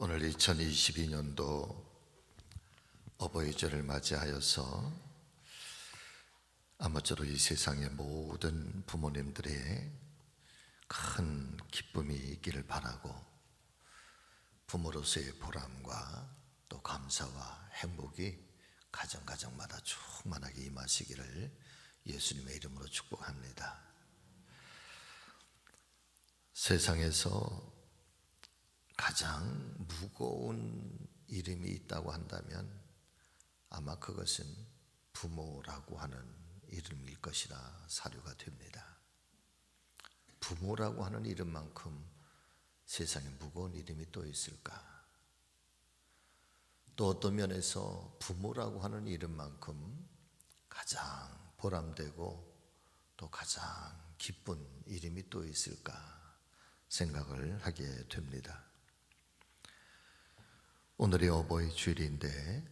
오늘 2022년도 어버이절을 맞이하여서 아무쪼록 이 세상의 모든 부모님들의 큰 기쁨이 있기를 바라고, 부모로서의 보람과 또 감사와 행복이 가정가정마다 충만하게 임하시기를 예수님의 이름으로 축복합니다. 세상에서 가장 무거운 이름이 있다고 한다면 아마 그것은 부모라고 하는 이름일 것이라 사료가 됩니다. 부모라고 하는 이름만큼 세상에 무거운 이름이 또 있을까? 또 어떤 면에서 부모라고 하는 이름만큼 가장 보람되고 또 가장 기쁜 이름이 또 있을까 생각을 하게 됩니다. 오늘이 어버이 주일인데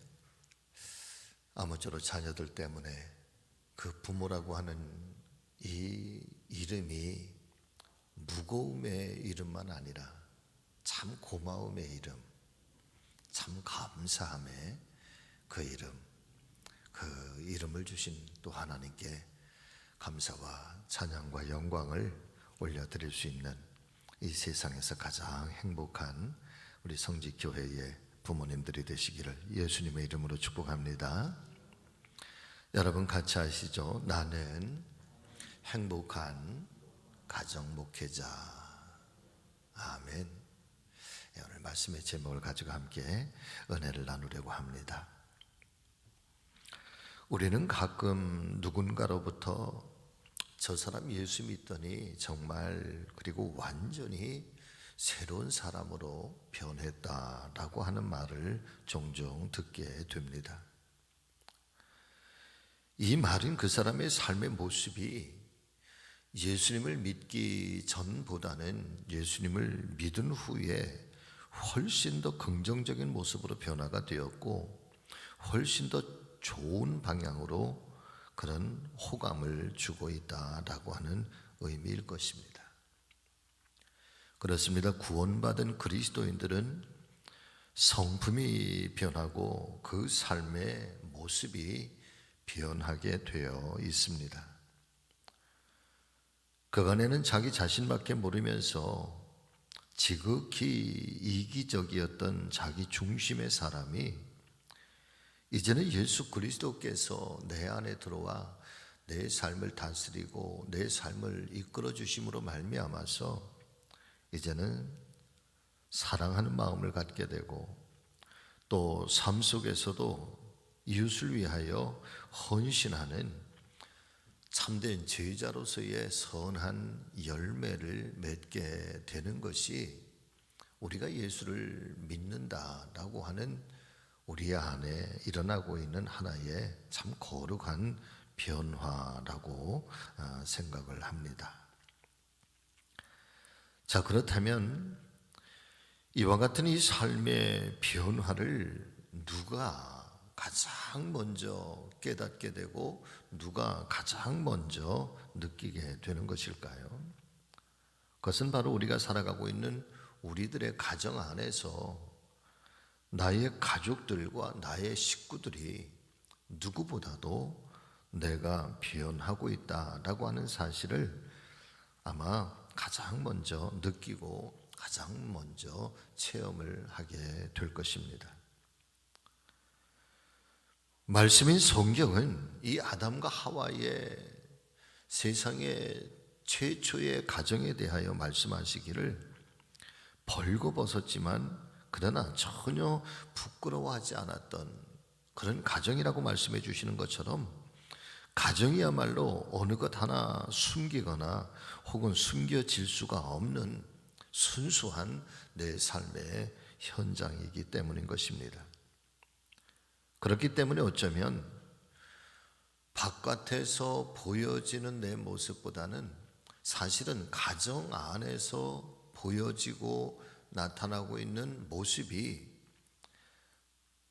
아무쪼록 자녀들 때문에 그 부모라고 하는 이 이름이 무거움의 이름만 아니라 참 고마움의 이름, 참 감사함의 그 이름, 그 이름을 주신 또 하나님께 감사와 찬양과 영광을 올려드릴 수 있는 이 세상에서 가장 행복한 우리 성직교회의 부모님들이 되시기를 예수님의 이름으로 축복합니다. 여러분 같이 하시죠. 나는 행복한 가정 목회자. 아멘. 오늘 말씀의 제목을 가지고 함께 은혜를 나누려고 합니다. 우리는 가끔 누군가로부터 저 사람 예수 믿더니 정말 그리고 완전히 새로운 사람으로 변했다라고 하는 말을 종종 듣게 됩니다. 이 말은 그 사람의 삶의 모습이 예수님을 믿기 전보다는 예수님을 믿은 후에 훨씬 더 긍정적인 모습으로 변화가 되었고 훨씬 더 좋은 방향으로 그런 호감을 주고 있다라고 하는 의미일 것입니다. 그렇습니다. 구원받은 그리스도인들은 성품이 변하고 그 삶의 모습이 변하게 되어 있습니다. 그간에는 자기 자신밖에 모르면서 지극히 이기적이었던 자기 중심의 사람이 이제는 예수 그리스도께서 내 안에 들어와 내 삶을 다스리고 내 삶을 이끌어 주심으로 말미암아서 이제는 사랑하는 마음을 갖게 되고 또 삶 속에서도 이웃을 위하여 헌신하는 참된 제자로서의 선한 열매를 맺게 되는 것이 우리가 예수를 믿는다라고 하는 우리 안에 일어나고 있는 하나의 참 거룩한 변화라고 생각을 합니다. 자, 그렇다면 이와 같은 이 삶의 변화를 누가 가장 먼저 깨닫게 되고 누가 가장 먼저 느끼게 되는 것일까요? 그것은 바로 우리가 살아가고 있는 우리들의 가정 안에서 나의 가족들과 나의 식구들이 누구보다도 내가 변하고 있다라고 하는 사실을 아마 가장 먼저 느끼고 가장 먼저 체험을 하게 될 것입니다. 말씀인 성경은 이 아담과 하와의 세상의 최초의 가정에 대하여 말씀하시기를 벌거벗었지만 그러나 전혀 부끄러워하지 않았던 그런 가정이라고 말씀해 주시는 것처럼 가정이야말로 어느 것 하나 숨기거나 혹은 숨겨질 수가 없는 순수한 내 삶의 현장이기 때문인 것입니다. 그렇기 때문에 어쩌면 바깥에서 보여지는 내 모습보다는 사실은 가정 안에서 보여지고 나타나고 있는 모습이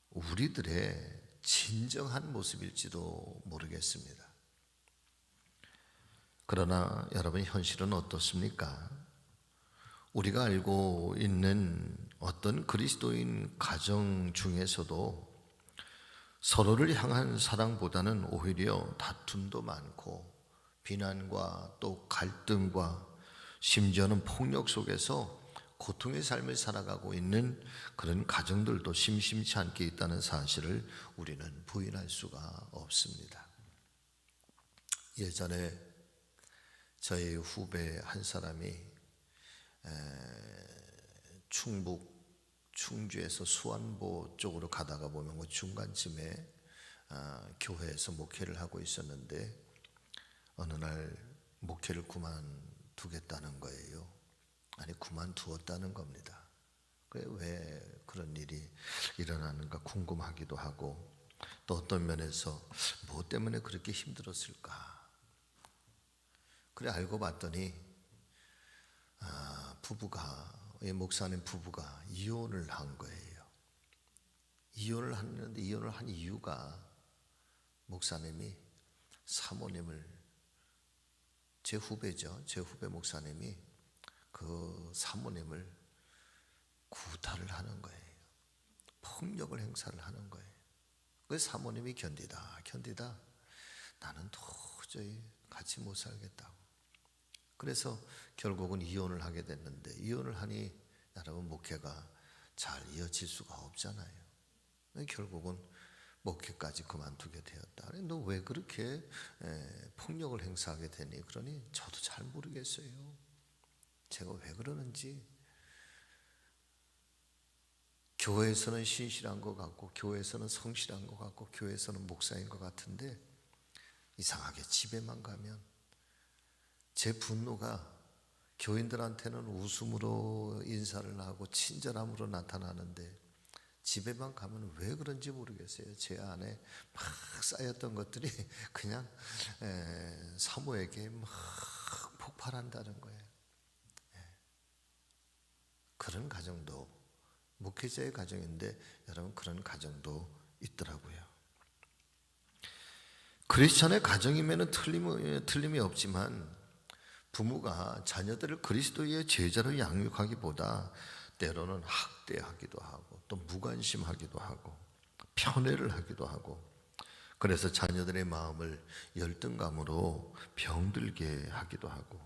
우리들의 진정한 모습일지도 모르겠습니다. 그러나 여러분, 현실은 어떻습니까? 우리가 알고 있는 어떤 그리스도인 가정 중에서도 서로를 향한 사랑보다는 오히려 다툼도 많고 비난과 또 갈등과 심지어는 폭력 속에서 고통의 삶을 살아가고 있는 그런 가정들도 심심치 않게 있다는 사실을 우리는 부인할 수가 없습니다. 예전에 저희 후배 한 사람이 충주에서 수안보 쪽으로 가다가 보면 그 중간쯤에 교회에서 목회를 하고 있었는데 어느 날 목회를 그만두겠다는 거예요. 아니, 그만두었다는 겁니다. 왜 그런 일이 일어나는가 궁금하기도 하고, 또 어떤 면에서 뭐 때문에 그렇게 힘들었을까. 그래 알고 봤더니 목사님 부부가 이혼을 한 거예요. 이혼을 한 이유가 목사님이 사모님을, 제 후배 목사님이 그 사모님을 구타를 하는 거예요. 폭력을 행사를 하는 거예요. 그 사모님이 견디다 나는 도저히 같이 못 살겠다고. 그래서 결국은 이혼을 하게 됐는데, 이혼을 하니 여러분 목회가 잘 이어질 수가 없잖아요. 결국은 목회까지 그만두게 되었다. 너 왜 그렇게 폭력을 행사하게 되니? 그러니 저도 잘 모르겠어요. 제가 왜 그러는지. 교회에서는 신실한 것 같고, 교회에서는 성실한 것 같고, 교회에서는 목사인 것 같은데 이상하게 집에만 가면 제 분노가 교인들한테는 웃음으로 인사를 하고 친절함으로 나타나는데 집에만 가면 왜 그런지 모르겠어요. 제 안에 막 쌓였던 것들이 그냥 사모에게 막 폭발한다는 거예요. 그런 가정도, 목회자의 가정인데 여러분 그런 가정도 있더라고요. 크리스천의 가정이면 틀림이 없지만 부모가 자녀들을 그리스도의 제자로 양육하기보다 때로는 학대하기도 하고 또 무관심하기도 하고 편애를 하기도 하고, 그래서 자녀들의 마음을 열등감으로 병들게 하기도 하고,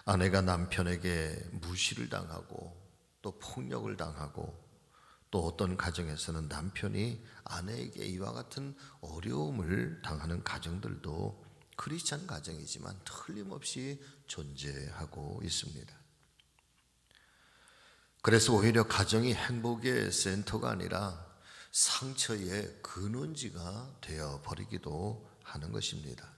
아내가 남편에게 무시를 당하고 또 폭력을 당하고, 또 어떤 가정에서는 남편이 아내에게 이와 같은 어려움을 당하는 가정들도 크리스찬 가정이지만 틀림없이 존재하고 있습니다. 그래서 오히려 가정이 행복의 센터가 아니라 상처의 근원지가 되어버리기도 하는 것입니다.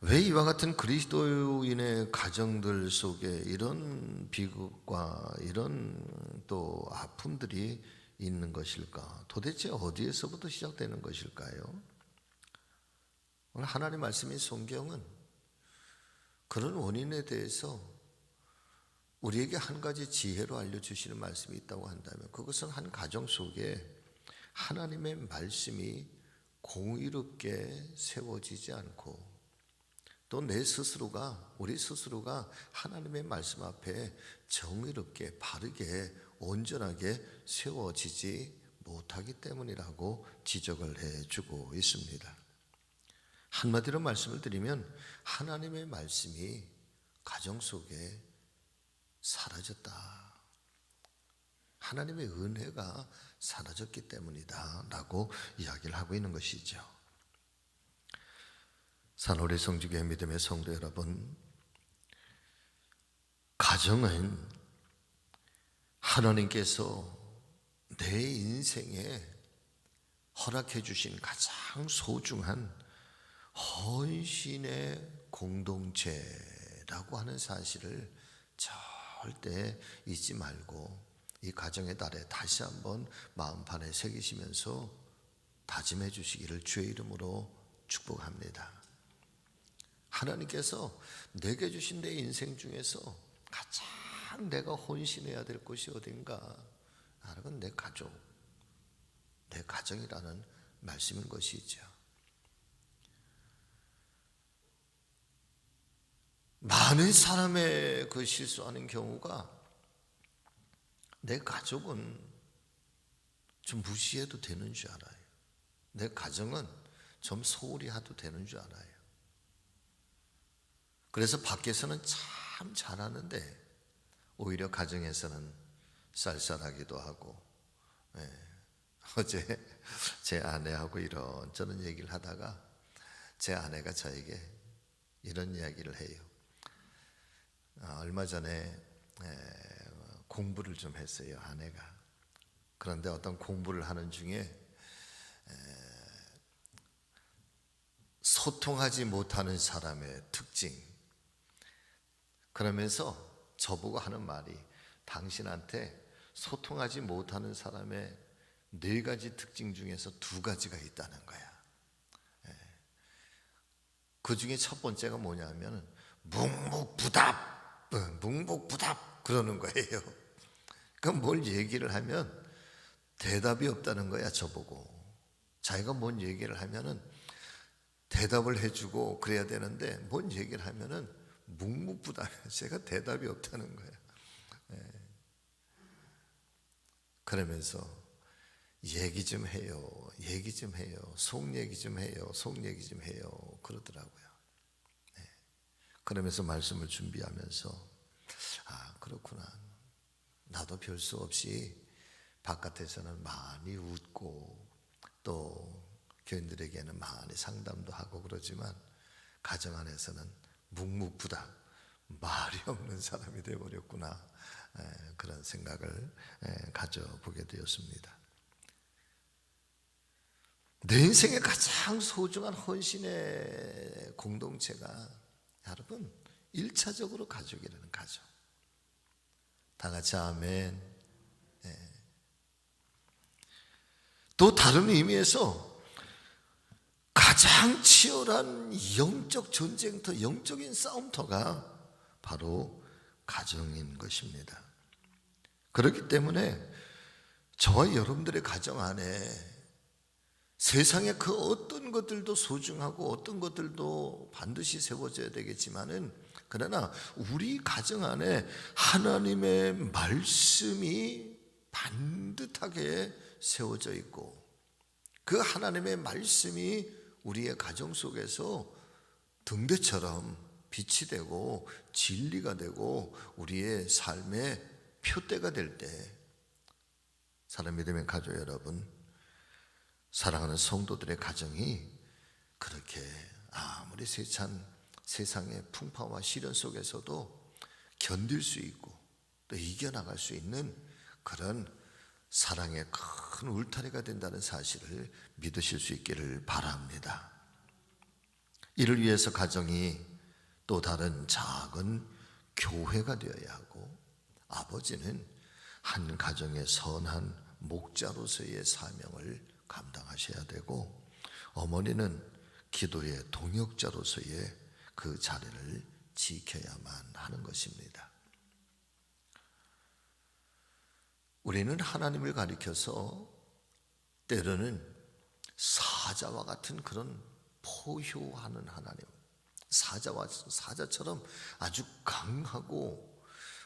왜 이와 같은 그리스도인의 가정들 속에 이런 비극과 이런 또 아픔들이 있는 것일까? 도대체 어디에서부터 시작되는 것일까요? 오늘 하나님 말씀인 성경은 그런 원인에 대해서 우리에게 한 가지 지혜로 알려주시는 말씀이 있다고 한다면, 그것은 한 가정 속에 하나님의 말씀이 공의롭게 세워지지 않고 또 우리 스스로가 하나님의 말씀 앞에 정의롭게 바르게 온전하게 세워지지 못하기 때문이라고 지적을 해주고 있습니다. 한마디로 말씀을 드리면 하나님의 말씀이 가정 속에 사라졌다. 하나님의 은혜가 사라졌기 때문이다 라고 이야기를 하고 있는 것이죠. 산오리 성지교회 믿음의 성도 여러분, 가정은 하나님께서 내 인생에 허락해 주신 가장 소중한 헌신의 공동체라고 하는 사실을 절대 잊지 말고 이 가정의 달에 다시 한번 마음판에 새기시면서 다짐해 주시기를 주의 이름으로 축복합니다. 하나님께서 내게 주신 내 인생 중에서 가장 내가 헌신해야 될 것이 어딘가? 여러분, 내 가정이라는 말씀인 것이죠. 많은 사람의 그 실수하는 경우가 내 가족은 좀 무시해도 되는 줄 알아요. 내 가정은 좀 소홀히 해도 되는 줄 알아요. 그래서 밖에서는 참 잘하는데 오히려 가정에서는 쌀쌀하기도 하고. 어제 제 아내하고 이런저런 얘기를 하다가 제 아내가 저에게 이런 이야기를 해요. 얼마 전에 공부를 좀 했어요, 아내가. 그런데 어떤 공부를 하는 중에 소통하지 못하는 사람의 특징, 그러면서 저보고 하는 말이 당신한테 소통하지 못하는 사람의 4가지 특징 중에서 2가지가 있다는 거야. 그 중에 첫 번째가 뭐냐면 묵묵부답 그러는 거예요. 그럼 뭘 얘기를 하면 대답이 없다는 거야, 저보고. 자기가 뭔 얘기를 하면은 대답을 해주고 그래야 되는데 뭔 얘기를 하면은 묵묵부답, 제가 대답이 없다는 거야. 그러면서 얘기 좀 해요, 속 얘기 좀 해요 그러더라고요. 그러면서 말씀을 준비하면서 그렇구나, 나도 별 수 없이 바깥에서는 많이 웃고 또 교인들에게는 많이 상담도 하고 그러지만 가정 안에서는 묵묵부답, 말이 없는 사람이 되어버렸구나, 그런 생각을 가져보게 되었습니다. 내 인생의 가장 소중한 헌신의 공동체가 여러분 1차적으로 가족이라는 가족. 다 같이 아멘. 또 다른 의미에서 가장 치열한 영적 전쟁터, 영적인 싸움터가 바로 가정인 것입니다. 그렇기 때문에 저와 여러분들의 가정 안에 세상의 그 어떤 것들도 소중하고 어떤 것들도 반드시 세워져야 되겠지만은, 그러나 우리 가정 안에 하나님의 말씀이 반듯하게 세워져 있고 그 하나님의 말씀이 우리의 가정 속에서 등대처럼 빛이 되고 진리가 되고 우리의 삶의 표대가 될 때, 사랑 믿음의 가족 여러분, 사랑하는 성도들의 가정이 그렇게 아무리 세상의 풍파와 시련 속에서도 견딜 수 있고 또 이겨나갈 수 있는 그런 사랑의 큰 울타리가 된다는 사실을 믿으실 수 있기를 바랍니다. 이를 위해서 가정이 또 다른 작은 교회가 되어야 하고, 아버지는 한 가정의 선한 목자로서의 사명을 감당하셔야 되고, 어머니는 기도의 동역자로서의 그 자리를 지켜야만 하는 것입니다. 우리는 하나님을 가리켜서 때로는 사자와 같은 그런 포효하는 하나님, 사자처럼 아주 강하고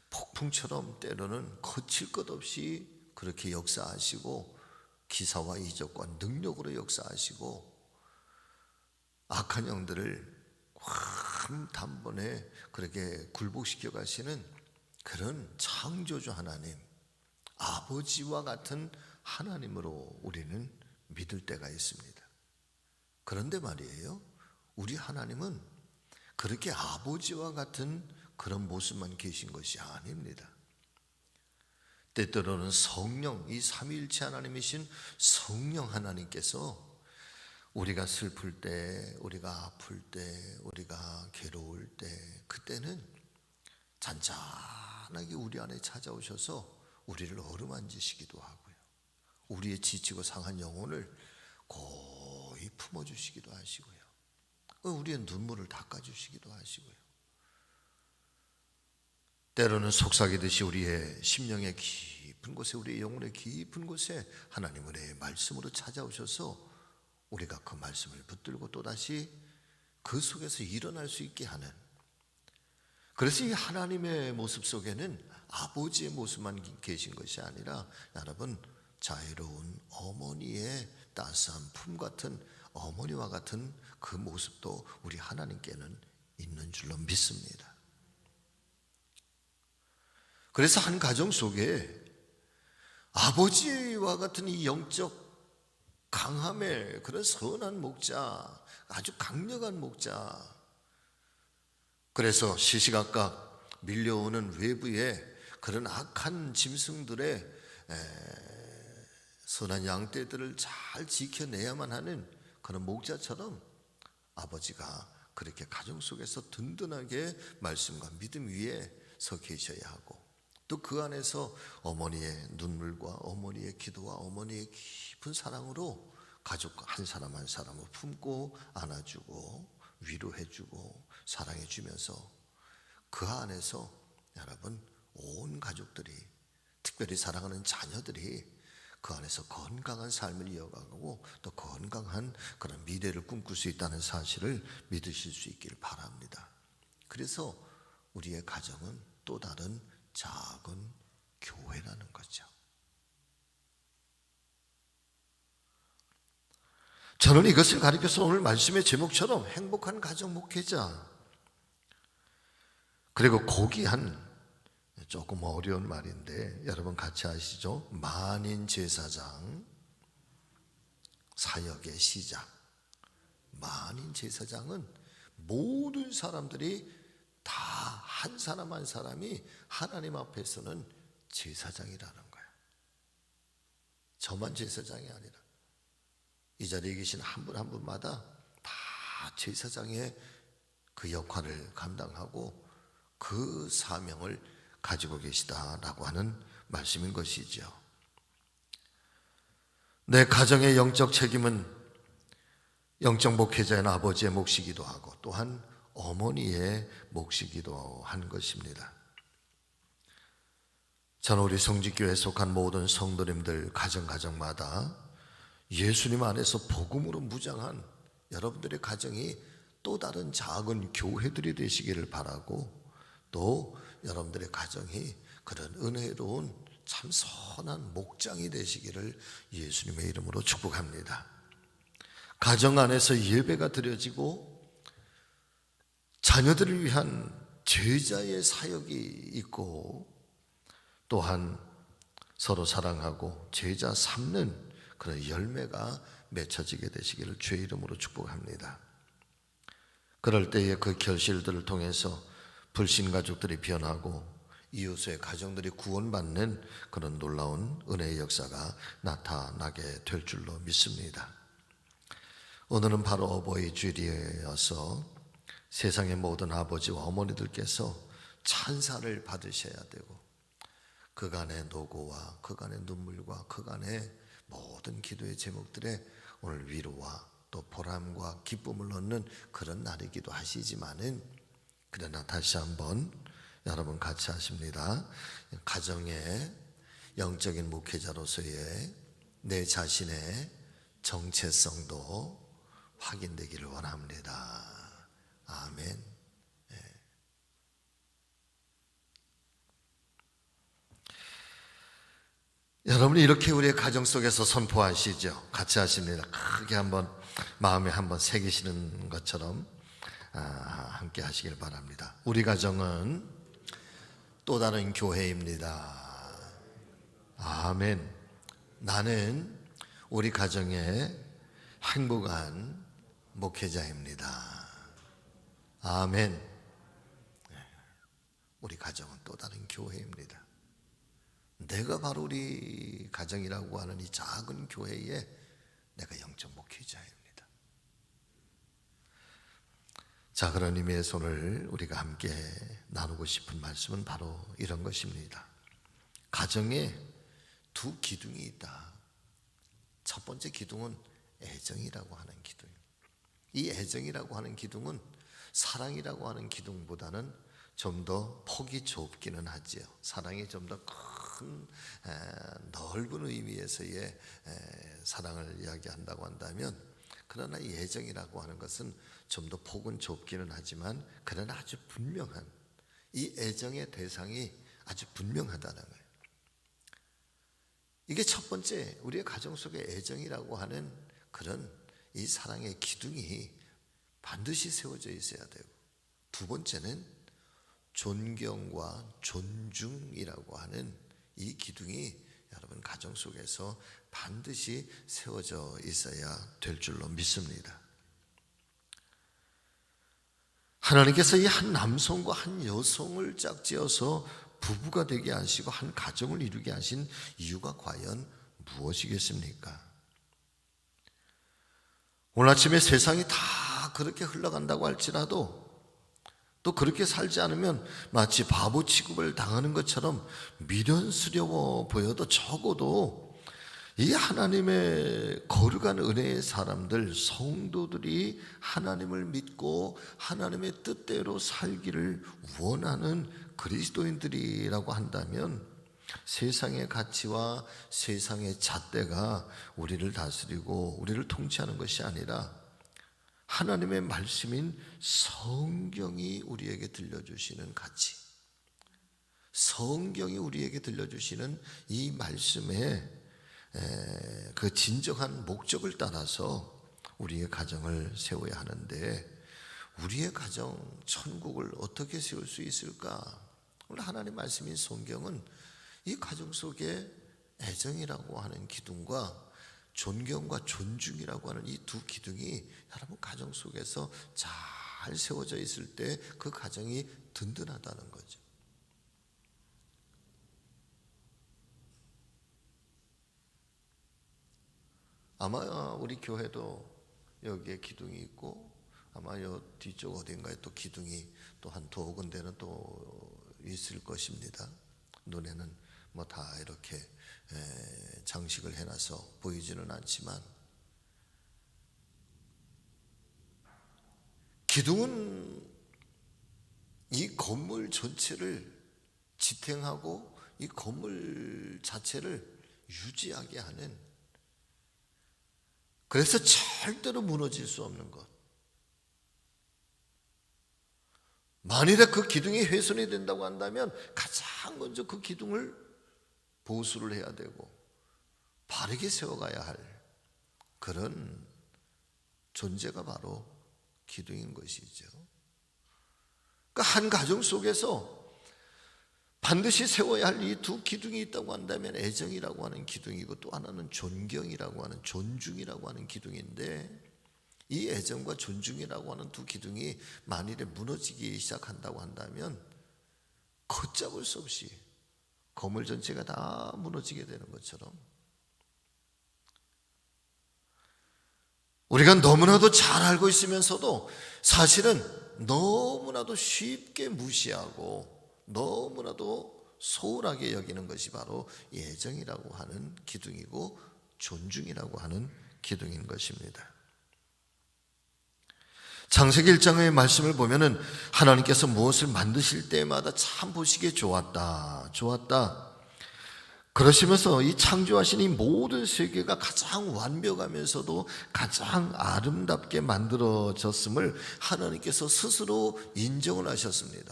폭풍처럼 때로는 거칠 것 없이 그렇게 역사하시고 기사와 이적과 능력으로 역사하시고 악한 영들을 한 단번에 그렇게 굴복시켜 가시는 그런 창조주 하나님, 아버지와 같은 하나님으로 우리는 믿을 때가 있습니다. 그런데 말이에요, 우리 하나님은 그렇게 아버지와 같은 그런 모습만 계신 것이 아닙니다. 때때로는 성령, 이 삼위일체 하나님이신 성령 하나님께서 우리가 슬플 때, 우리가 아플 때, 우리가 괴로울 때, 그때는 잔잔하게 우리 안에 찾아오셔서 우리를 어루만지시기도 하고요, 우리의 지치고 상한 영혼을 고이 품어주시기도 하시고요, 우리의 눈물을 닦아주시기도 하시고요, 때로는 속삭이듯이 우리의 심령의 깊은 곳에, 우리의 영혼의 깊은 곳에 하나님 은혜의 말씀으로 찾아오셔서 우리가 그 말씀을 붙들고 또다시 그 속에서 일어날 수 있게 하는, 그래서 이 하나님의 모습 속에는 아버지의 모습만 계신 것이 아니라 여러분, 자애로운 어머니의 따스한 품 같은 어머니와 같은 그 모습도 우리 하나님께는 있는 줄로 믿습니다. 그래서 한 가정 속에 아버지와 같은 이 영적 강함의 그런 선한 목자, 아주 강력한 목자, 그래서 시시각각 밀려오는 외부의 그런 악한 짐승들의 선한 양떼들을 잘 지켜내야만 하는 그런 목자처럼 아버지가 그렇게 가정 속에서 든든하게 말씀과 믿음 위에 서 계셔야 하고, 또 그 안에서 어머니의 눈물과 어머니의 기도와 어머니의 깊은 사랑으로 가족 한 사람 한 사람을 품고 안아주고 위로해주고 사랑해주면서 그 안에서 여러분, 온 가족들이, 특별히 사랑하는 자녀들이 그 안에서 건강한 삶을 이어가고 또 건강한 그런 미래를 꿈꿀 수 있다는 사실을 믿으실 수 있기를 바랍니다. 그래서 우리의 가정은 또 다른 작은 교회라는 거죠. 저는 이것을 가리켜서 오늘 말씀의 제목처럼 행복한 가정 목회자, 그리고 고귀한, 조금 어려운 말인데 여러분 같이 아시죠? 만인 제사장 사역의 시작. 만인 제사장은 모든 사람들이 다 한 사람 한 사람이 하나님 앞에서는 제사장이라는 거예요. 저만 제사장이 아니라 이 자리에 계신 한 분 한 분마다 다 제사장의 그 역할을 감당하고 그 사명을 가지고 계시다라고 하는 말씀인 것이죠. 내 가정의 영적 책임은 영적 목회자인 아버지의 몫이기도 하고 또한 어머니의 몫이기도 한 것입니다. 저는 우리 성직교회에 속한 모든 성도님들 가정마다 예수님 안에서 복음으로 무장한 여러분들의 가정이 또 다른 작은 교회들이 되시기를 바라고, 또 여러분들의 가정이 그런 은혜로운 참 선한 목장이 되시기를 예수님의 이름으로 축복합니다. 가정 안에서 예배가 드려지고 자녀들을 위한 제자의 사역이 있고, 또한 서로 사랑하고 제자 삼는 그런 열매가 맺혀지게 되시기를 주의 이름으로 축복합니다. 그럴 때에 그 결실들을 통해서 불신 가족들이 변하고 이웃의 가정들이 구원받는 그런 놀라운 은혜의 역사가 나타나게 될 줄로 믿습니다. 오늘은 바로 어버이 주일이어서 세상의 모든 아버지와 어머니들께서 찬사를 받으셔야 되고, 그간의 노고와 그간의 눈물과 그간의 모든 기도의 제목들에 오늘 위로와 또 보람과 기쁨을 얻는 그런 날이기도 하시지만은, 그러나 다시 한번 여러분 같이 하십니다. 가정의 영적인 목회자로서의 내 자신의 정체성도 확인되기를 원합니다. 아멘. 여러분이 이렇게 우리의 가정 속에서 선포하시죠. 같이 하십니다. 크게 한번 마음에 한번 새기시는 것처럼 함께 하시길 바랍니다. 우리 가정은 또 다른 교회입니다. 아멘. 나는 우리 가정의 행복한 목회자입니다. 아멘. 우리 가정은 또 다른 교회입니다. 내가 바로 우리 가정이라고 하는 이 작은 교회에 내가 영적 목회자입니다. 자, 그런 의미에서 오늘 우리가 함께 나누고 싶은 말씀은 바로 이런 것입니다. 가정에 두 기둥이 있다. 첫 번째 기둥은 애정이라고 하는 기둥입니다. 이 애정이라고 하는 기둥은 사랑이라고 하는 기둥보다는 좀 더 폭이 좁기는 하지요. 사랑이 좀 더 큰 넓은 의미에서의 사랑을 이야기한다고 한다면, 그러나 이 애정이라고 하는 것은 좀 더 폭은 좁기는 하지만 그러나 아주 분명한, 이 애정의 대상이 아주 분명하다는 거예요. 이게 첫 번째, 우리의 가정 속에 애정이라고 하는 그런 이 사랑의 기둥이 반드시 세워져 있어야 되고, 두 번째는 존경과 존중이라고 하는 이 기둥이 여러분 가정 속에서 반드시 세워져 있어야 될 줄로 믿습니다. 하나님께서 이 한 남성과 한 여성을 짝지어서 부부가 되게 하시고 한 가정을 이루게 하신 이유가 과연 무엇이겠습니까? 오늘 아침에 세상이 다 그렇게 흘러간다고 할지라도, 또 그렇게 살지 않으면 마치 바보 취급을 당하는 것처럼 미련스러워 보여도, 적어도 이 하나님의 거룩한 은혜의 사람들, 성도들이 하나님을 믿고 하나님의 뜻대로 살기를 원하는 그리스도인들이라고 한다면, 세상의 가치와 세상의 잣대가 우리를 다스리고 우리를 통치하는 것이 아니라 하나님의 말씀인 성경이 우리에게 들려주시는 가치, 성경이 우리에게 들려주시는 이 말씀의 그 진정한 목적을 따라서 우리의 가정을 세워야 하는데, 우리의 가정, 천국을 어떻게 세울 수 있을까? 오늘 하나님 말씀인 성경은 이 가정 속에 애정이라고 하는 기둥과 존경과 존중이라고 하는 이 두 기둥이 여러분 가정 속에서 잘 세워져 있을 때 그 가정이 든든하다는 거죠. 아마 우리 교회도 여기에 기둥이 있고, 아마 요 뒤쪽 어딘가에 또 기둥이 또 한 두어 군데는 또 있을 것입니다. 눈에는 뭐 다 이렇게 장식을 해놔서 보이지는 않지만, 기둥은 이 건물 전체를 지탱하고 이 건물 자체를 유지하게 하는, 그래서 절대로 무너질 수 없는 것. 만일에 그 기둥이 훼손이 된다고 한다면 가장 먼저 그 기둥을 보수를 해야 되고 바르게 세워가야 할 그런 존재가 바로 기둥인 것이죠. 그러니까 한 가정 속에서 반드시 세워야 할 이 두 기둥이 있다고 한다면 애정이라고 하는 기둥이고, 또 하나는 존경이라고 하는, 존중이라고 하는 기둥인데, 이 애정과 존중이라고 하는 두 기둥이 만일에 무너지기 시작한다고 한다면 걷잡을 수 없이 건물 전체가 다 무너지게 되는 것처럼, 우리가 너무나도 잘 알고 있으면서도 사실은 너무나도 쉽게 무시하고 너무나도 소홀하게 여기는 것이 바로 애정이라고 하는 기둥이고 존중이라고 하는 기둥인 것입니다. 창세기 1장의 말씀을 보면은 하나님께서 무엇을 만드실 때마다 참 보시기에 좋았다, 좋았다 그러시면서 이 창조하신 이 모든 세계가 가장 완벽하면서도 가장 아름답게 만들어졌음을 하나님께서 스스로 인정을 하셨습니다.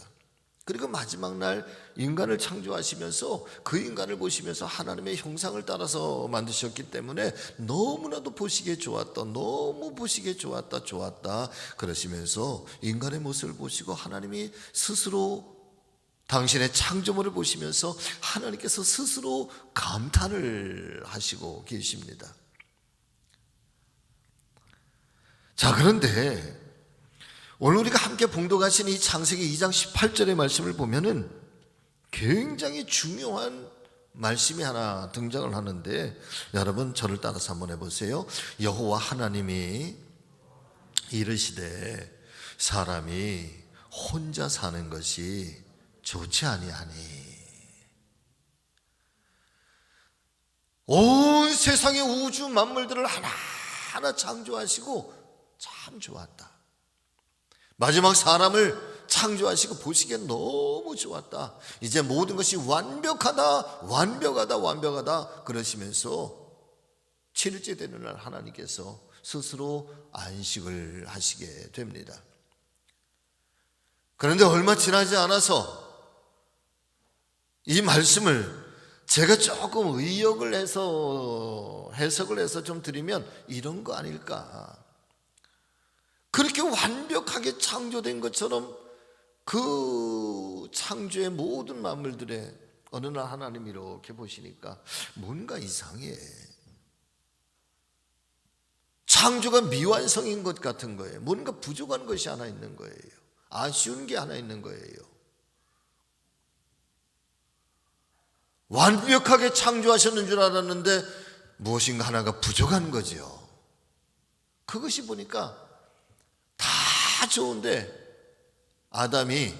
그리고 마지막 날 인간을 창조하시면서 그 인간을 보시면서 하나님의 형상을 따라서 만드셨기 때문에 너무나도 보시기에 좋았다, 너무 보시기에 좋았다, 좋았다 그러시면서 인간의 모습을 보시고 하나님이 스스로 당신의 창조물을 보시면서 하나님께서 스스로 감탄을 하시고 계십니다. 자, 그런데 오늘 우리가 함께 봉독하신 이 창세기 2장 18절의 말씀을 보면은 굉장히 중요한 말씀이 하나 등장을 하는데, 여러분 저를 따라서 한번 해보세요. 여호와 하나님이 이르시되 사람이 혼자 사는 것이 좋지 아니하니. 온 세상의 우주 만물들을 하나하나 창조하시고 참 좋았다. 마지막 사람을 창조하시고 보시기엔 너무 좋았다. 이제 모든 것이 완벽하다, 완벽하다, 완벽하다 그러시면서 7일째 되는 날 하나님께서 스스로 안식을 하시게 됩니다. 그런데 얼마 지나지 않아서 이 말씀을 제가 조금 의역을 해서 해석을 해서 좀 드리면 이런 거 아닐까. 그렇게 완벽하게 창조된 것처럼 그 창조의 모든 만물들에 어느 날 하나님이 이렇게 보시니까 뭔가 이상해. 창조가 미완성인 것 같은 거예요. 뭔가 부족한 것이 하나 있는 거예요. 아쉬운 게 하나 있는 거예요. 완벽하게 창조하셨는 줄 알았는데 무엇인가 하나가 부족한 거죠. 그것이 보니까 다 좋은데 아담이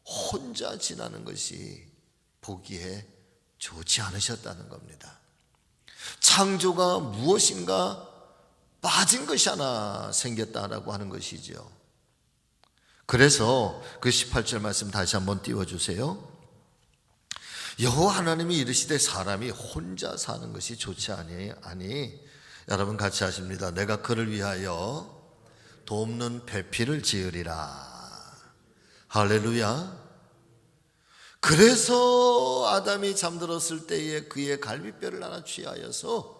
혼자 지나는 것이 보기에 좋지 않으셨다는 겁니다. 창조가 무엇인가 빠진 것이 하나 생겼다라고 하는 것이죠. 그래서 그 18절 말씀 다시 한번 띄워주세요. 여호와 하나님이 이르시되 사람이 혼자 사는 것이 좋지 아니 여러분 같이 하십니다. 내가 그를 위하여 돕는 배필을 지으리라. 할렐루야. 그래서 아담이 잠들었을 때에 그의 갈비뼈를 하나 취하여서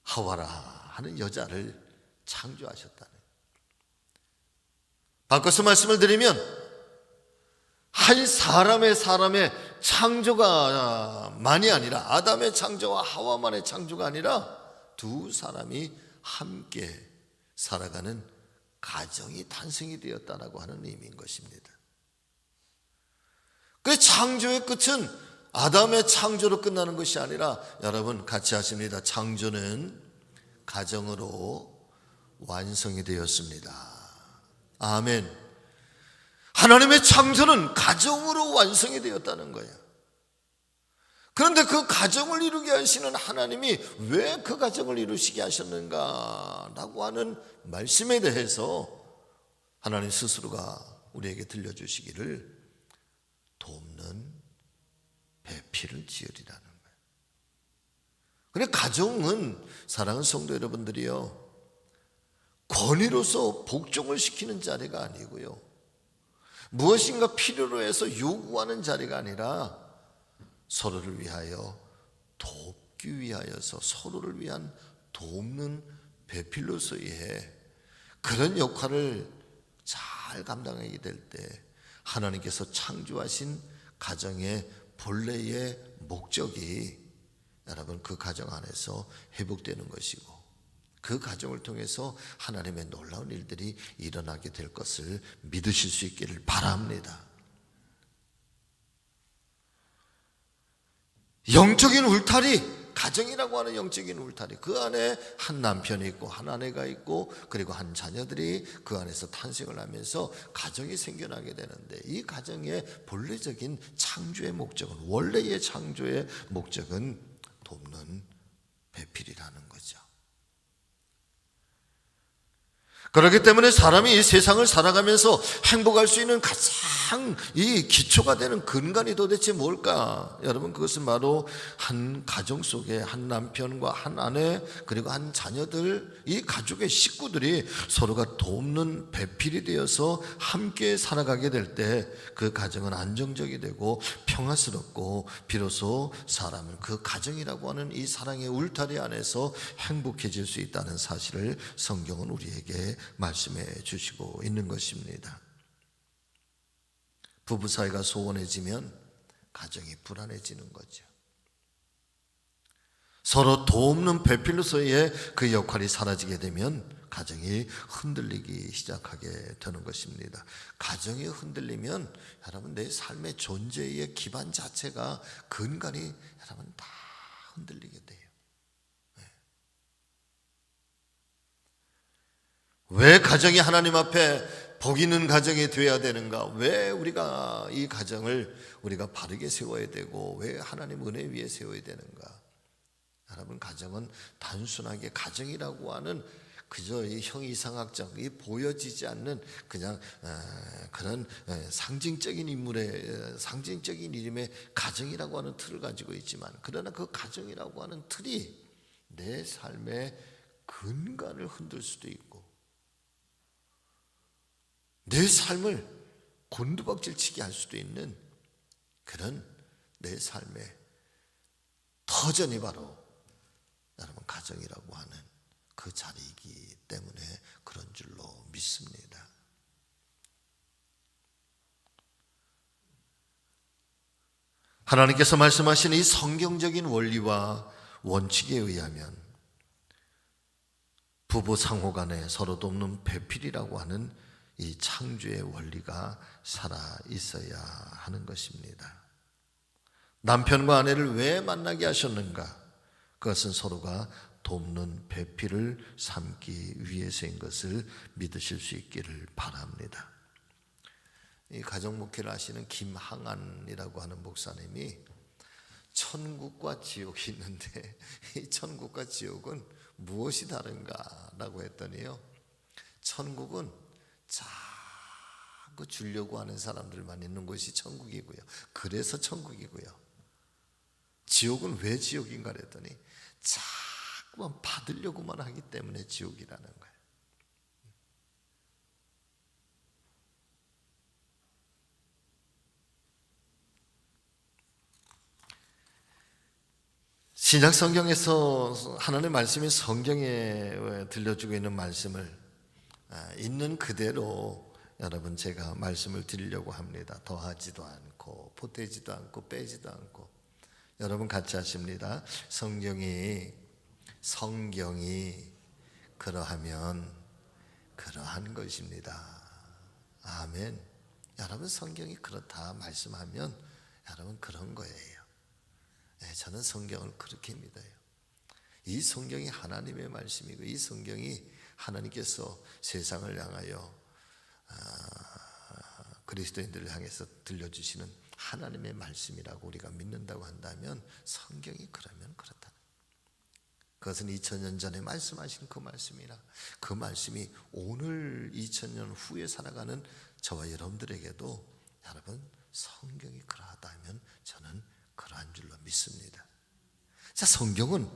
하와라 하는 여자를 창조하셨다는. 바꿔서 말씀을 드리면 한 사람의 창조가 만이 아니라 아담의 창조와 하와만의 창조가 아니라 두 사람이 함께 살아가는 가정이 탄생이 되었다라고 하는 의미인 것입니다. 그래서 창조의 끝은 아담의 창조로 끝나는 것이 아니라 여러분 같이 하십니다. 창조는 가정으로 완성이 되었습니다. 아멘. 하나님의 창조는 가정으로 완성이 되었다는 거예요. 그런데 그 가정을 이루게 하시는 하나님이 왜 그 가정을 이루시게 하셨는가 라고 하는 말씀에 대해서 하나님 스스로가 우리에게 들려주시기를 돕는 배필을 지으리라는 거예요. 그런데 가정은 사랑하는 성도 여러분들이요, 권위로서 복종을 시키는 자리가 아니고요, 무엇인가 필요로 해서 요구하는 자리가 아니라 서로를 위하여 돕기 위하여서 서로를 위한 돕는 배필로서의 그런 역할을 잘 감당하게 될 때 하나님께서 창조하신 가정의 본래의 목적이 여러분 그 가정 안에서 회복되는 것이고 그 가정을 통해서 하나님의 놀라운 일들이 일어나게 될 것을 믿으실 수 있기를 바랍니다. 영적인 울타리, 가정이라고 하는 영적인 울타리, 그 안에 한 남편이 있고 한 아내가 있고 그리고 한 자녀들이 그 안에서 탄생을 하면서 가정이 생겨나게 되는데 이 가정의 본래적인 창조의 목적은, 원래의 창조의 목적은 돕는 배필이라는 거죠. 그렇기 때문에 사람이 이 세상을 살아가면서 행복할 수 있는 가장 이 기초가 되는 근간이 도대체 뭘까? 여러분, 그것은 바로 한 가정 속에 한 남편과 한 아내 그리고 한 자녀들, 이 가족의 식구들이 서로가 돕는 배필이 되어서 함께 살아가게 될 때 그 가정은 안정적이 되고 평화스럽고 비로소 사람은 그 가정이라고 하는 이 사랑의 울타리 안에서 행복해질 수 있다는 사실을 성경은 우리에게 말씀해 주시고 있는 것입니다. 부부 사이가 소원해지면 가정이 불안해지는 거죠. 서로 돕는 배필로서의 그 역할이 사라지게 되면 가정이 흔들리기 시작하게 되는 것입니다. 가정이 흔들리면 여러분 내 삶의 존재의 기반 자체가, 근간이 여러분 다 흔들리게 돼요. 왜 가정이 하나님 앞에 복 있는 가정이 되어야 되는가? 왜 우리가 이 가정을 우리가 바르게 세워야 되고 왜 하나님 은혜 위에 세워야 되는가? 여러분, 가정은 단순하게 가정이라고 하는 그저 이 형이상학적, 이 보여지지 않는 그냥 그런 상징적인 인물의 상징적인 이름의 가정이라고 하는 틀을 가지고 있지만, 그러나 그 가정이라고 하는 틀이 내 삶의 근간을 흔들 수도 있고 내 삶을 곤두박질치게 할 수도 있는 그런 내 삶의 터전이 바로 여러분 가정이라고 하는 그 자리이기 때문에 그런 줄로 믿습니다. 하나님께서 말씀하신 이 성경적인 원리와 원칙에 의하면 부부 상호 간에 서로 돕는 배필이라고 하는 이 창조의 원리가 살아 있어야 하는 것입니다. 남편과 아내를 왜 만나게 하셨는가? 그것은 서로가 돕는 배필을 삼기 위해서인 것을 믿으실 수 있기를 바랍니다. 이 가정 목회를 하시는 김항안이라고 하는 목사님이 천국과 지옥이 있는데 이 천국과 지옥은 무엇이 다른가라고 했더니요, 천국은 자꾸 주려고 하는 사람들만 있는 곳이 천국이고요, 그래서 천국이고요, 지옥은 왜 지옥인가 그랬더니 자꾸만 받으려고만 하기 때문에 지옥이라는 거예요. 신약 성경에서 하나님의 말씀이 성경에 들려주고 있는 말씀을 있는 그대로 여러분 제가 말씀을 드리려고 합니다. 더하지도 않고 보태지도 않고 빼지도 않고. 여러분 같이 하십니다. 성경이 그러하면 그러한 것입니다. 아멘. 여러분 성경이 그렇다 말씀하면 여러분 그런 거예요. 저는 성경을 그렇게 믿어요. 이 성경이 하나님의 말씀이고 이 성경이 하나님께서 세상을 향하여 그리스도인들을 향해서 들려주시는 하나님의 말씀이라고 우리가 믿는다고 한다면 성경이 그러면 그렇다. 그것은 2000년 전에 말씀하신 그 말씀이라 그 말씀이 오늘 2000년 후에 살아가는 저와 여러분들에게도 여러분 성경이 그러하다면 저는 그러한 줄로 믿습니다. 자, 성경은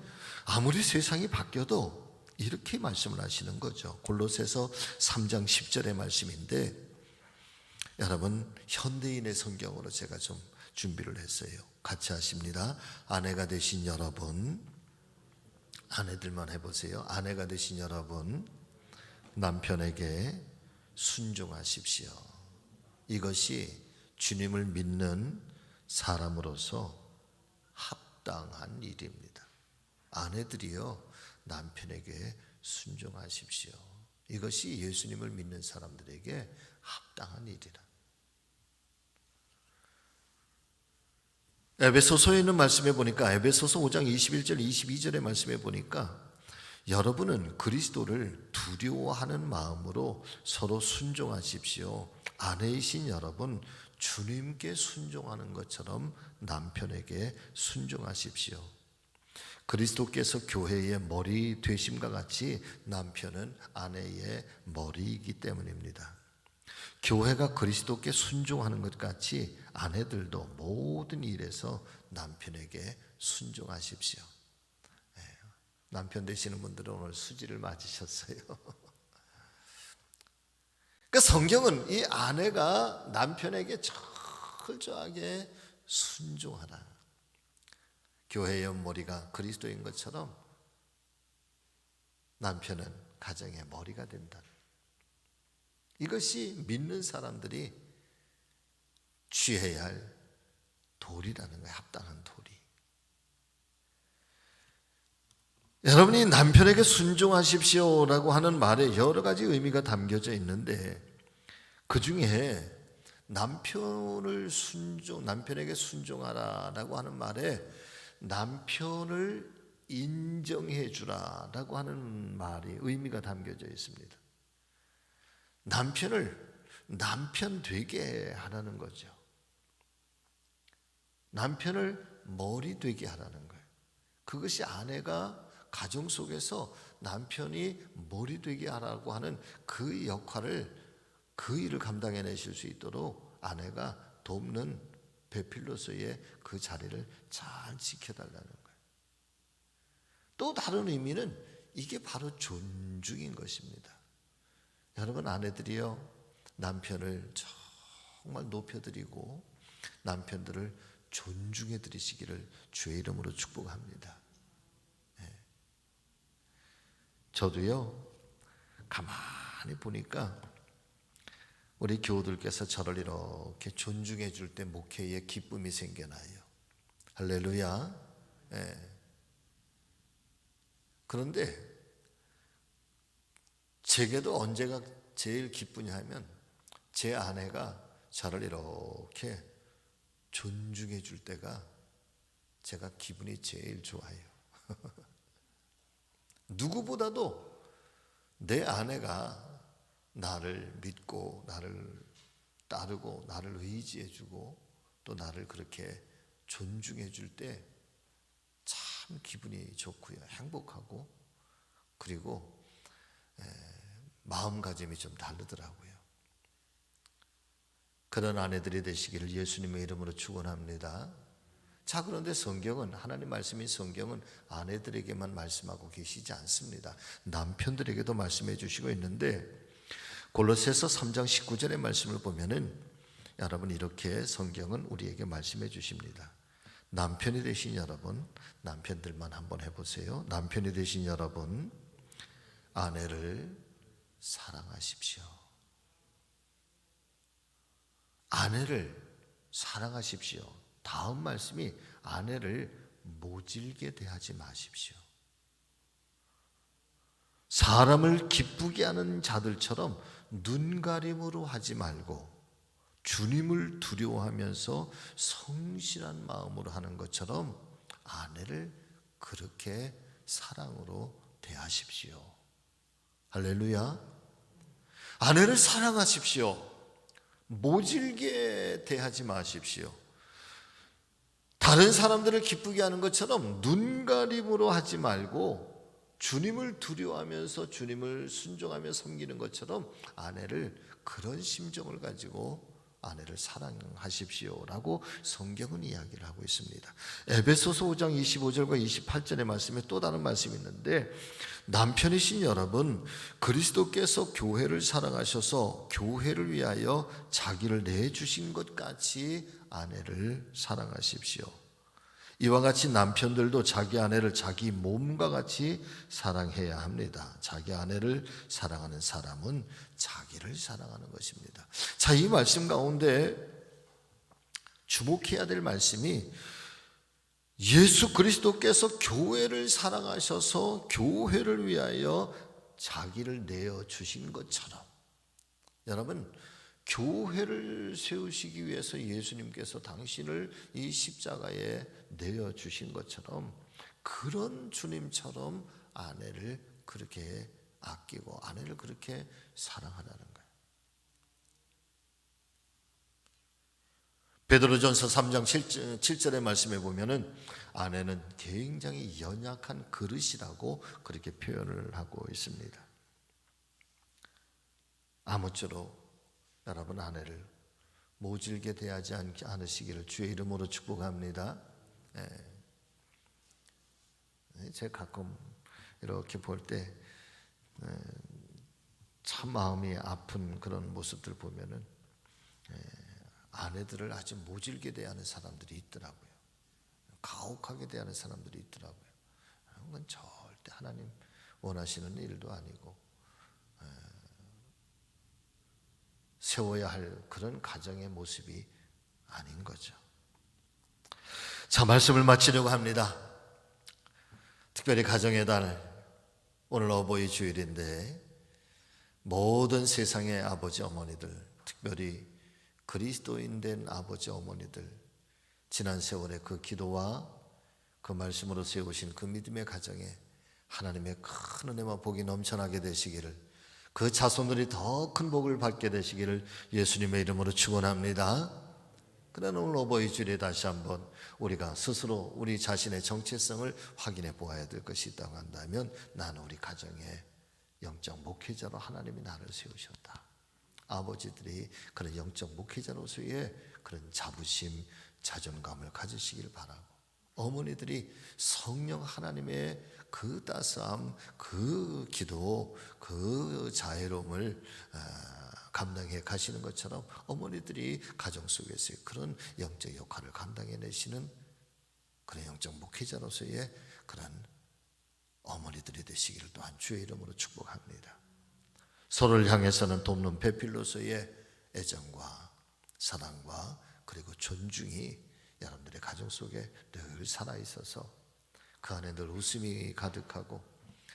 아무리 세상이 바뀌어도 이렇게 말씀을 하시는 거죠. 골로새서 3장 10절의 말씀인데 여러분 현대인의 성경으로 제가 좀 준비를 했어요. 같이 하십니다. 아내가 되신 여러분, 아내들만 해보세요. 아내가 되신 여러분, 남편에게 순종하십시오. 이것이 주님을 믿는 사람으로서 합당한 일입니다. 아내들이요, 남편에게 순종하십시오. 이것이 예수님을 믿는 사람들에게 합당한 일이라. 에베소서에 있는 말씀에 보니까 에베소서 5장 21절 22절의 말씀에 보니까 여러분은 그리스도를 두려워하는 마음으로 서로 순종하십시오. 아내이신 여러분 주님께 순종하는 것처럼 남편에게 순종하십시오. 그리스도께서 교회의 머리 되심과 같이 남편은 아내의 머리이기 때문입니다. 교회가 그리스도께 순종하는 것 같이 아내들도 모든 일에서 남편에게 순종하십시오. 남편 되시는 분들은 오늘 수지를 맞으셨어요. 그러니까 성경은 이 아내가 남편에게 철저하게 순종하라. 교회의 머리가 그리스도인 것처럼 남편은 가정의 머리가 된다. 이것이 믿는 사람들이 취해야 할 도리라는 거예요. 합당한 도리. 여러분이 남편에게 순종하십시오라고 하는 말에 여러 가지 의미가 담겨져 있는데 그 중에 남편에게 순종하라라고 하는 말에 남편을 인정해 주라라고 하는 말이 의미가 담겨져 있습니다. 남편을 남편 되게 하라는 거죠. 남편을 머리 되게 하라는 거예요. 그것이 아내가 가정 속에서 남편이 머리 되게 하라고 하는 그 역할을, 그 일을 감당해내실 수 있도록 아내가 돕는 배필로서의 그 자리를 잘 지켜달라는 거예요. 또 다른 의미는 이게 바로 존중인 것입니다. 여러분 아내들이요, 남편을 정말 높여드리고 남편들을 존중해 드리시기를 주의 이름으로 축복합니다. 저도요, 가만히 보니까 우리 교우들께서 저를 이렇게 존중해 줄 때 목회에 기쁨이 생겨나요. 할렐루야. 그런데 제게도 언제가 제일 기쁘냐 하면 제 아내가 저를 이렇게 존중해 줄 때가 제가 기분이 제일 좋아요. 누구보다도 내 아내가 나를 믿고 나를 따르고 나를 의지해 주고 또 나를 그렇게 존중해 줄 때 참 기분이 좋고요, 행복하고, 그리고 마음가짐이 좀 다르더라고요. 그런 아내들이 되시기를 예수님의 이름으로 축원합니다. 자, 그런데 성경은, 하나님 말씀인 성경은 아내들에게만 말씀하고 계시지 않습니다. 남편들에게도 말씀해 주시고 있는데, 골로새서 3장 19절의 말씀을 보면은 여러분, 이렇게 성경은 우리에게 말씀해 주십니다. 남편이 되신 여러분, 남편들만 한번 해보세요. 남편이 되신 여러분, 아내를 사랑하십시오. 아내를 사랑하십시오. 다음 말씀이 아내를 모질게 대하지 마십시오. 사람을 기쁘게 하는 자들처럼 눈가림으로 하지 말고 주님을 두려워하면서 성실한 마음으로 하는 것처럼 아내를 그렇게 사랑으로 대하십시오. 할렐루야. 아내를 사랑하십시오. 모질게 대하지 마십시오. 다른 사람들을 기쁘게 하는 것처럼 눈가림으로 하지 말고 주님을 두려워하면서 주님을 순종하며 섬기는 것처럼 아내를 그런 심정을 가지고 아내를 사랑하십시오라고 성경은 이야기를 하고 있습니다. 에베소서 5장 25절과 28절의 말씀에 또 다른 말씀이 있는데, 남편이신 여러분, 그리스도께서 교회를 사랑하셔서 교회를 위하여 자기를 내주신 것 같이 아내를 사랑하십시오. 이와 같이 남편들도 자기 아내를 자기 몸과 같이 사랑해야 합니다. 자기 아내를 사랑하는 사람은 자기를 사랑하는 것입니다. 자, 이 말씀 가운데 주목해야 될 말씀이 예수 그리스도께서 교회를 사랑하셔서 교회를 위하여 자기를 내어주신 것처럼, 여러분, 교회를 세우시기 위해서 예수님께서 당신을 이 십자가에 내어주신 것처럼 그런 주님처럼 아내를 그렇게 아끼고 아내를 그렇게 사랑하라는 거예요. 베드로전서 3장 7절의 말씀에 보면은 아내는 굉장히 연약한 그릇이라고 그렇게 표현을 하고 있습니다. 아무쪼록 여러분, 아내를 모질게 대하지 않으시기를 주의 이름으로 축복합니다. 제가 가끔 이렇게 볼 때 참 마음이 아픈 그런 모습들 보면은 아내들을 아주 모질게 대하는 사람들이 있더라고요. 가혹하게 대하는 사람들이 있더라고요. 그건 절대 하나님 원하시는 일도 아니고 세워야 할 그런 가정의 모습이 아닌 거죠. 자, 말씀을 마치려고 합니다. 특별히 가정의 달, 오늘 어버이 주일인데 모든 세상의 아버지 어머니들, 특별히 그리스도인 된 아버지 어머니들, 지난 세월의 그 기도와 그 말씀으로 세우신 그 믿음의 가정에 하나님의 큰 은혜와 복이 넘쳐나게 되시기를, 그 자손들이 더 큰 복을 받게 되시기를 예수님의 이름으로 축원합니다. 그러나 오늘 어버이 주일에 다시 한번 우리가 스스로 우리 자신의 정체성을 확인해 보아야 될 것이 있다고 한다면, 나는 우리 가정의 영적 목회자로 하나님이 나를 세우셨다. 아버지들이 그런 영적 목회자로서의 그런 자부심, 자존감을 가지시길 바라고, 어머니들이 성령 하나님의 그 따스함, 그 기도, 그 자애로움을 감당해 가시는 것처럼 어머니들이 가정 속에서의 그런 영적 역할을 감당해내시는 그런 영적 목회자로서의 그런 어머니들이 되시기를 또한 주의 이름으로 축복합니다. 서로를 향해서는 돕는 배필로서의 애정과 사랑과 그리고 존중이 여러분들의 가정 속에 늘 살아있어서 그 안에 늘 웃음이 가득하고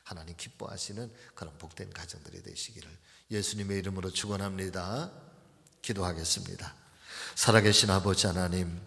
하나님 기뻐하시는 그런 복된 가정들이 되시기를 예수님의 이름으로 축원합니다. 기도하겠습니다. 살아계신 아버지 하나님,